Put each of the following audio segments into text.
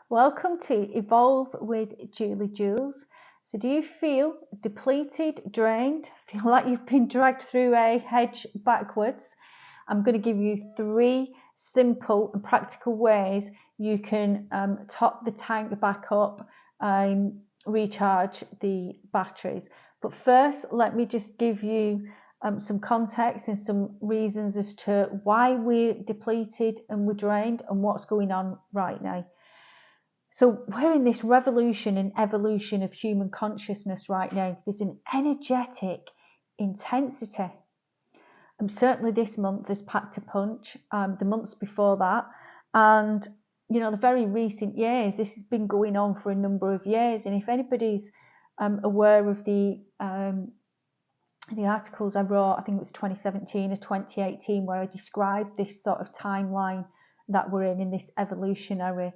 Welcome to Evolve with Jules. So, do you feel depleted, drained, feel like you've been dragged through a hedge backwards? I'm going to give you 3 simple and practical ways you can top the tank back up, recharge the batteries. But first, let me just give you some context and some reasons as to why we're depleted and we're drained and what's going on right now. So we're in this revolution and evolution of human consciousness right now. There's an energetic intensity. Certainly this month has packed a punch, the months before that. And, the very recent years, this has been going on for a number of years. And if anybody's aware of the articles I wrote, I think it was 2017 or 2018, where I described this sort of timeline that we're in this evolutionary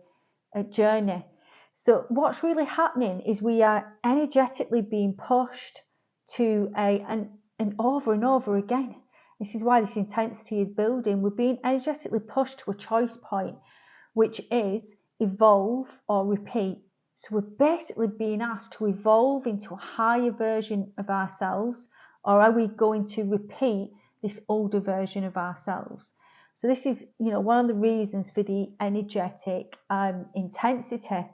journey. So what's really happening is we are energetically being pushed to and over and over again. This is why this intensity is building. We're being energetically pushed to a choice point, which is evolve or repeat. So we're basically being asked to evolve into a higher version of ourselves, or are we going to repeat this older version of ourselves? So this is, one of the reasons for the energetic intensity,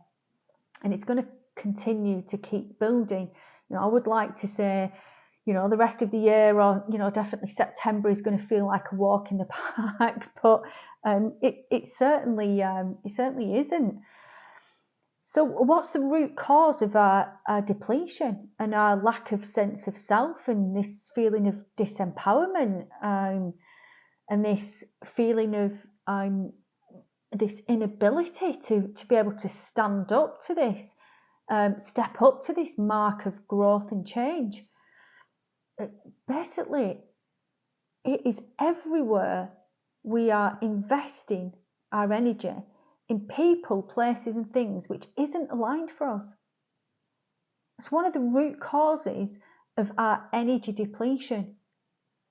and it's going to continue to keep building. I would like to say, the rest of the year, or definitely September is going to feel like a walk in the park, but it certainly isn't. So what's the root cause of our depletion and our lack of sense of self and this feeling of disempowerment? And this feeling of this inability to be able to stand up to this, step up to this mark of growth and change. Basically, it is everywhere we are investing our energy in people, places and things which isn't aligned for us. It's one of the root causes of our energy depletion.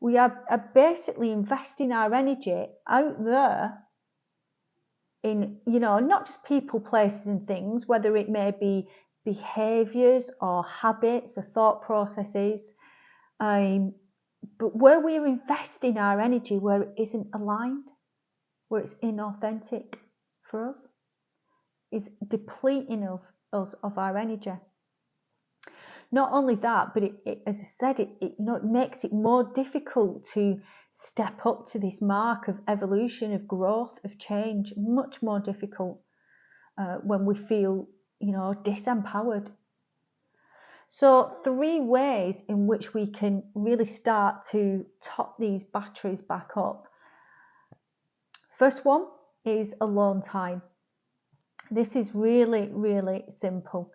We are basically investing our energy out there in, not just people, places and things, whether it may be behaviours or habits or thought processes, but where we're investing our energy where it isn't aligned, where it's inauthentic for us, is depleting us of our energy. Not only that, but it as I said, it makes it more difficult to step up to this mark of evolution, of growth, of change. Much more difficult when we feel, disempowered. So 3 ways in which we can really start to top these batteries back up. First one is alone time. This is really, really simple.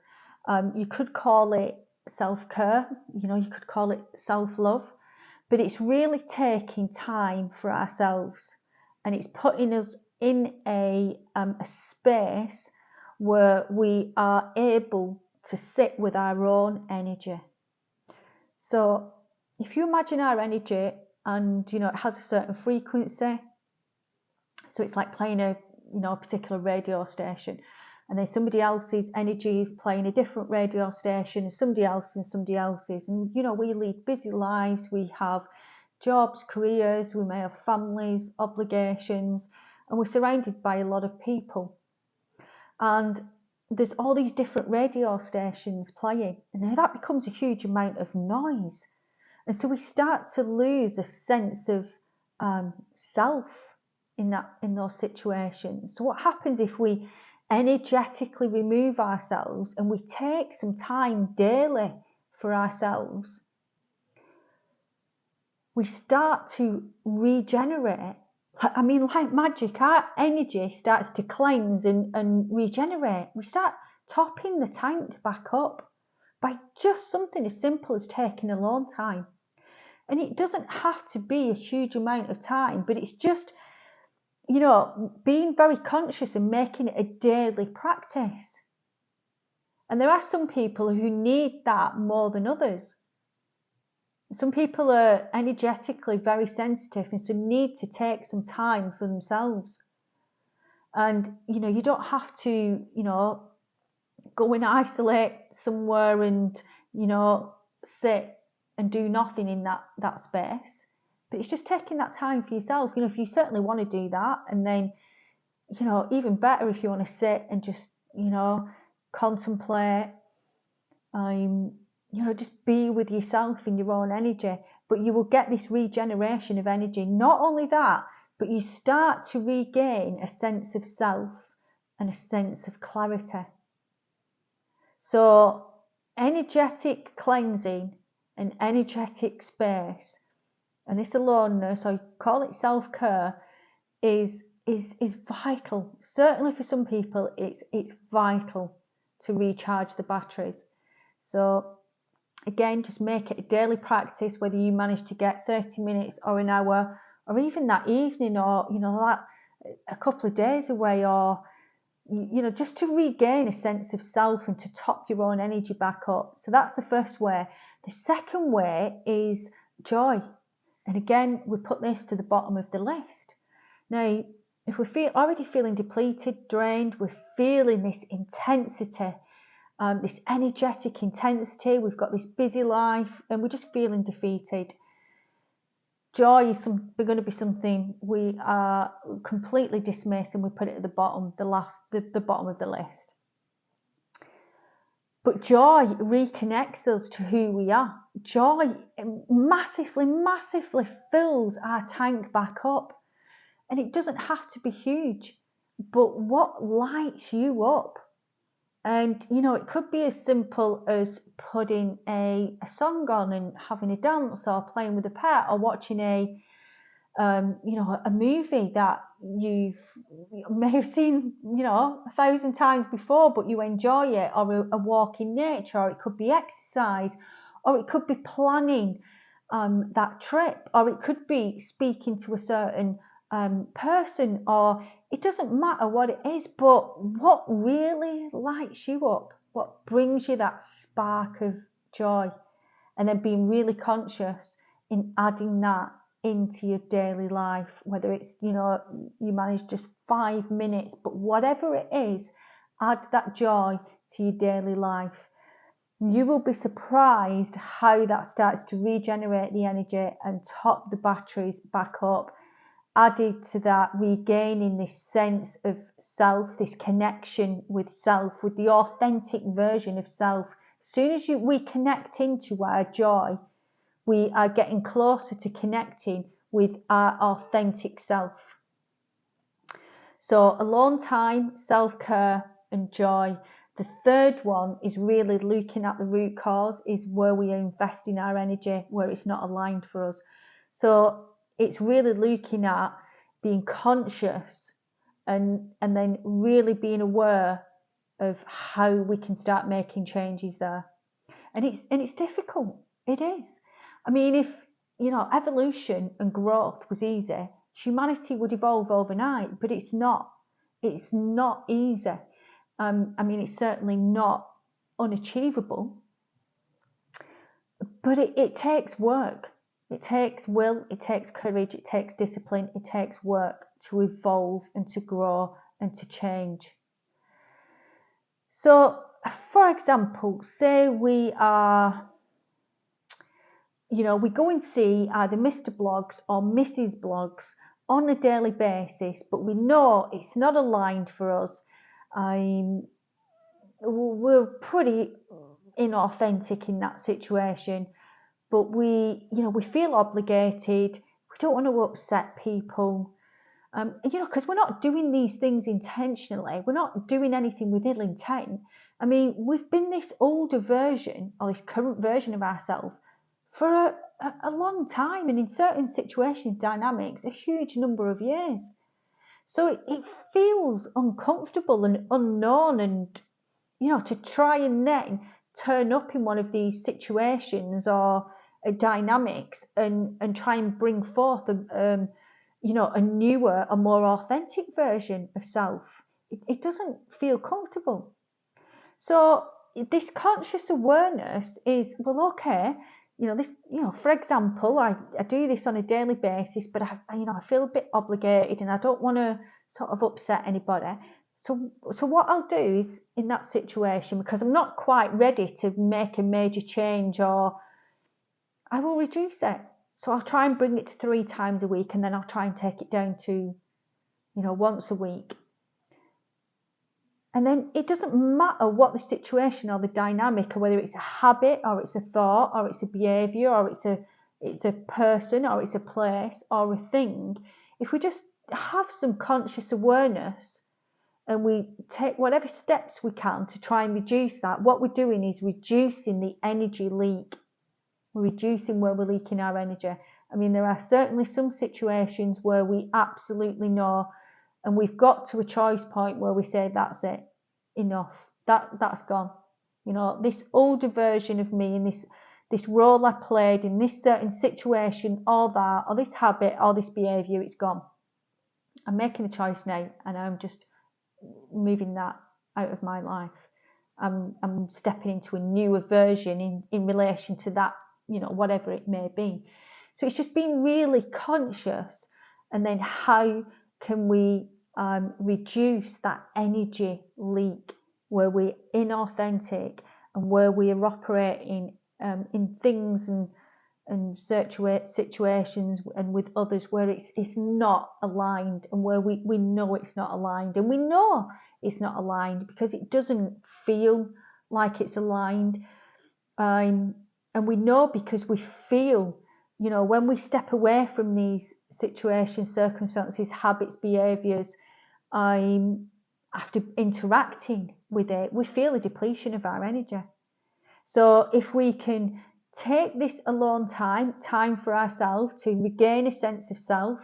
You could call it self-care, you could call it self-love, but it's really taking time for ourselves, and it's putting us in a space where we are able to sit with our own energy. So if you imagine our energy, and it has a certain frequency, so it's like playing a particular radio station, and then somebody else's energy is playing a different radio station, and somebody else's, and we lead busy lives, we have jobs, careers, we may have families, obligations, and we're surrounded by a lot of people, and there's all these different radio stations playing, and now that becomes a huge amount of noise, and so we start to lose a sense of self in those situations. So what happens if we energetically remove ourselves and we take some time daily for ourselves? We start to regenerate. Like magic, our energy starts to cleanse and regenerate. We start topping the tank back up by just something as simple as taking alone time. And it doesn't have to be a huge amount of time, but it's just, being very conscious and making it a daily practice. And there are some people who need that more than others. Some people are energetically very sensitive and so need to take some time for themselves. And, you don't have to, go and isolate somewhere and, sit and do nothing in that space. But it's just taking that time for yourself. If you certainly want to do that, and then, even better if you want to sit and just, contemplate, just be with yourself in your own energy. But you will get this regeneration of energy. Not only that, but you start to regain a sense of self and a sense of clarity. So energetic cleansing and energetic space, and this aloneness, I call it self-care, is vital. Certainly for some people, it's vital to recharge the batteries. So again, just make it a daily practice, whether you manage to get 30 minutes or an hour, or even that evening, or that a couple of days away, or just to regain a sense of self and to top your own energy back up. So that's the first way. The second way is joy. And again, we put this to the bottom of the list. Now, if we're already feeling depleted, drained, we're feeling this intensity, this energetic intensity, we've got this busy life, and we're just feeling defeated. Joy is going to be something we are completely dismiss, and we put it at the bottom, the bottom of the list. But joy reconnects us to who we are. Joy massively, massively fills our tank back up. And it doesn't have to be huge, but what lights you up? And, it could be as simple as putting a song on and having a dance, or playing with a pet, or watching a movie that you may have seen, 1,000 times before, but you enjoy it, or a walk in nature, or it could be exercise, or it could be planning that trip, or it could be speaking to a certain person, or it doesn't matter what it is, but what really lights you up, what brings you that spark of joy, and then being really conscious in adding that into your daily life, whether it's, you manage just 5 minutes, but whatever it is, add that joy to your daily life. You will be surprised how that starts to regenerate the energy and top the batteries back up. Added to that, regaining this sense of self, this connection with self, with the authentic version of self. As soon as we connect into our joy, we are getting closer to connecting with our authentic self. So alone time, self-care, and joy. The third one is really looking at the root cause, is where we are investing our energy, where it's not aligned for us. So it's really looking at being conscious and then really being aware of how we can start making changes there. And it's difficult. It is. I mean, if evolution and growth was easy, humanity would evolve overnight, but it's not. It's not easy. I mean, it's certainly not unachievable, but it takes work. It takes will, it takes courage, it takes discipline, it takes work to evolve and to grow and to change. So, for example, say we are, we go and see either Mr. Blogs or Mrs. Blogs on a daily basis, but we know it's not aligned for us. We're pretty inauthentic in that situation. But we feel obligated. We don't want to upset people, because we're not doing these things intentionally. We're not doing anything with ill intent. I mean, we've been this older version, or this current version of ourselves, for a long time, and in certain situations, dynamics, a huge number of years. So it feels uncomfortable and unknown, and to try and then turn up in one of these situations or dynamics and try and bring forth a newer, a more authentic version of self. It doesn't feel comfortable. So this conscious awareness is, well, okay, this, for example, I do this on a daily basis, but I feel a bit obligated and I don't want to sort of upset anybody. So what I'll do is, in that situation, because I'm not quite ready to make a major change, or I will reduce it. So I'll try and bring it to 3 times a week, and then I'll try and take it down to, once a week. And then it doesn't matter what the situation or the dynamic, or whether it's a habit or it's a thought or it's a behavior or it's a person or it's a place or a thing. If we just have some conscious awareness and we take whatever steps we can to try and reduce that, what we're doing is reducing the energy leak. We're reducing where we're leaking our energy. I mean, there are certainly some situations where we absolutely know, and we've got to a choice point where we say, that's it, enough, that's gone. This older version of me, and this role I played in this certain situation, or that, or this habit, or this behavior, it's gone. I'm making a choice now, and I'm just moving that out of my life. I'm stepping into a newer version in relation to that, whatever it may be. So it's just being really conscious, and then how can we reduce that energy leak where we're inauthentic and where we are operating in things and situations and with others where it's not aligned, and where we know it's not aligned, and we know it's not aligned because it doesn't feel like it's aligned, and we know because we feel, when we step away from these situations, circumstances, habits, behaviors, after interacting with it, we feel a depletion of our energy. So if we can take this alone time for ourselves to regain a sense of self,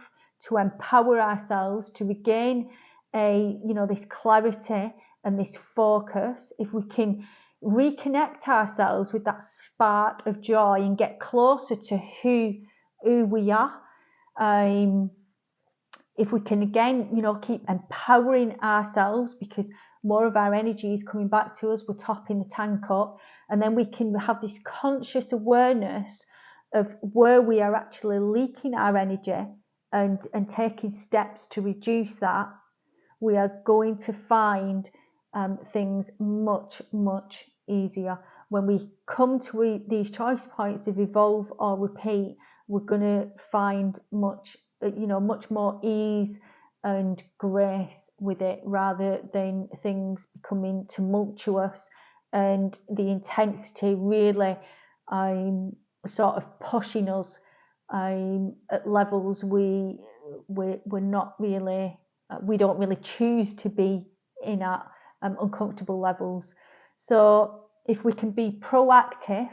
to empower ourselves, to regain this clarity and this focus, if we can reconnect ourselves with that spark of joy and get closer to who we are, if we can again, keep empowering ourselves, because more of our energy is coming back to us, we're topping the tank up, and then we can have this conscious awareness of where we are actually leaking our energy and taking steps to reduce that. We are going to find things much, much easier. When we come to these choice points of evolve or repeat, we're going to find much more ease and grace with it, rather than things becoming tumultuous and the intensity really sort of pushing us at levels we're not really, we don't really choose to be in at uncomfortable levels. So if we can be proactive,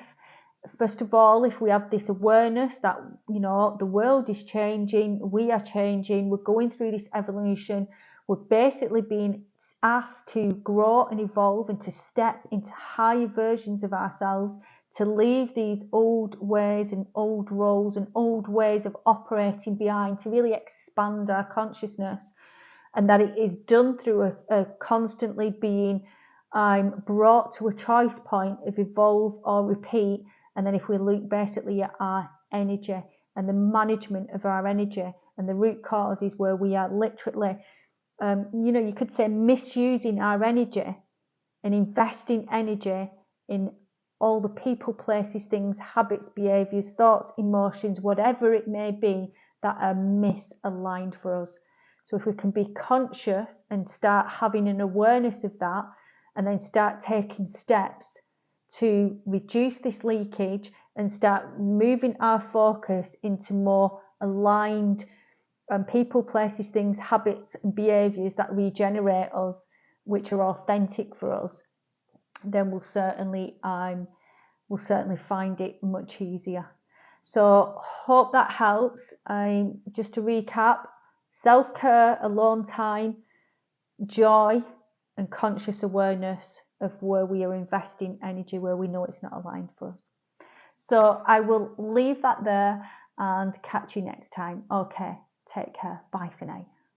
first of all, if we have this awareness that, the world is changing, we are changing, we're going through this evolution, we're basically being asked to grow and evolve and to step into higher versions of ourselves, to leave these old ways and old roles and old ways of operating behind, to really expand our consciousness, and that it is done through a constantly being brought to a choice point of evolve or repeat. And then if we look basically at our energy and the management of our energy, and the root causes where we are literally, you could say misusing our energy and investing energy in all the people, places, things, habits, behaviors, thoughts, emotions, whatever it may be, that are misaligned for us. So if we can be conscious and start having an awareness of that, and then start taking steps to reduce this leakage and start moving our focus into more aligned people, places, things, habits and behaviors that regenerate us, which are authentic for us, then we'll certainly find it much easier. So hope that helps. Just to recap: self-care, alone time, joy, and conscious awareness of where we are investing energy, where we know it's not aligned for us. So I will leave that there and catch you next time. Okay, take care. Bye for now.